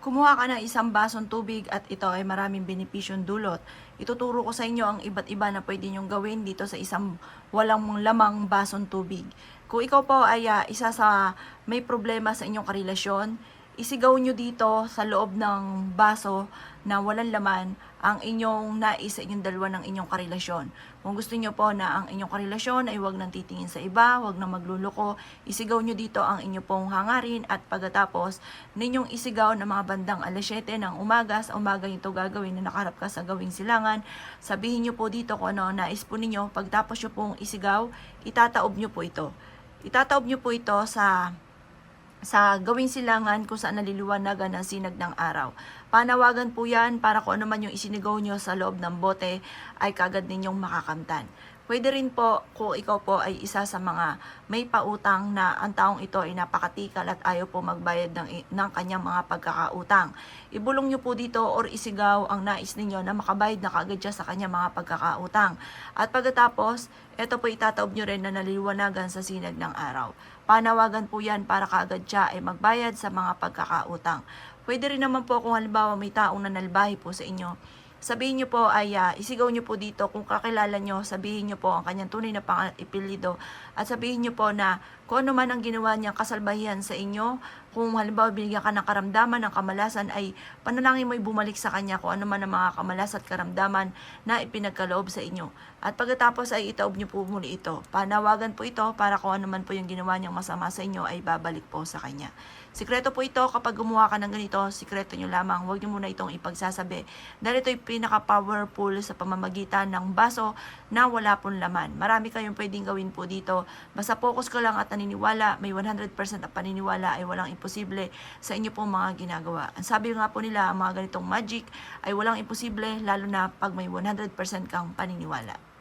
Kumuha ka ng isang basong tubig at ito ay maraming benepisyong dulot. Ituturo ko sa inyo ang iba't iba na pwede nyong gawin dito sa isang walang lamang basong tubig. Kung ikaw po ay isa sa may problema sa inyong karelasyon, isigaw nyo dito sa loob ng baso na walang laman ang inyong nais sa inyong dalawa ng inyong karelasyon. Kung gusto nyo po na ang inyong karelasyon ay huwag nang titingin sa iba, huwag nang magluloko, isigaw nyo dito ang inyong pong hangarin at pagkatapos ninyong isigaw ng mga bandang alas 7 ng umaga, sa umaga ito gagawin na nakaharap ka sa gawing silangan. Sabihin nyo po dito kung ano nais po ninyo. Pagtapos nyo pong isigaw, itataob nyo po ito. Itataob nyo po ito sa gawing silangan kung saan naliliwanagan ang sinag ng araw. Panawagan po yan para kung ano man yung isinigaw nyo sa loob ng bote ay kagad ninyong makakamtan. Pwede rin po kung ikaw po ay isa sa mga may pautang na ang taong ito ay napakatikal at ayaw po magbayad ng kanyang mga pagkakautang. Ibulong nyo po dito or isigaw ang nais ninyo na makabayad na kagad siya sa kanyang mga pagkakautang. At pagkatapos, ito po itataob nyo rin na naliliwanagan sa sinag ng araw. Panawagan po yan para kagad siya ay magbayad sa mga pagkakautang. Pwede rin naman po kung halimbawa may taong nanalbahi po sa inyo, sabihin nyo po ay isigaw nyo po dito kung kakilala nyo, sabihin nyo po ang kanyang tunay na apelyido at sabihin nyo po na kung ano man ang ginawa niyang kasalbahihan sa inyo, kung halimbawa binigyan ka ng karamdaman, ng kamalasan, ay panalangin mo'y bumalik sa kanya kung ano man ang mga kamalas at karamdaman na ipinagkaloob sa inyo. At pagkatapos ay itaob nyo po muli ito. Panawagan po ito para kung ano man po yung ginawa niyang masama sa inyo ay babalik po sa kanya. Sikreto po ito, kapag gumawa ka ng ganito, sikreto nyo lamang, huwag nyo muna itong ipagsasabi. Dahil ito'y pinaka-powerful sa pamamagitan ng baso na wala pong laman. Marami kayong pwedeng gawin po dito. Basta focus ka lang at naniniwala, may 100% na paniniwala ay walang imposible sa inyo pong mga ginagawa. Ang sabi nga po nila, ang mga ganitong magic ay walang imposible, lalo na pag may 100% kang paniniwala.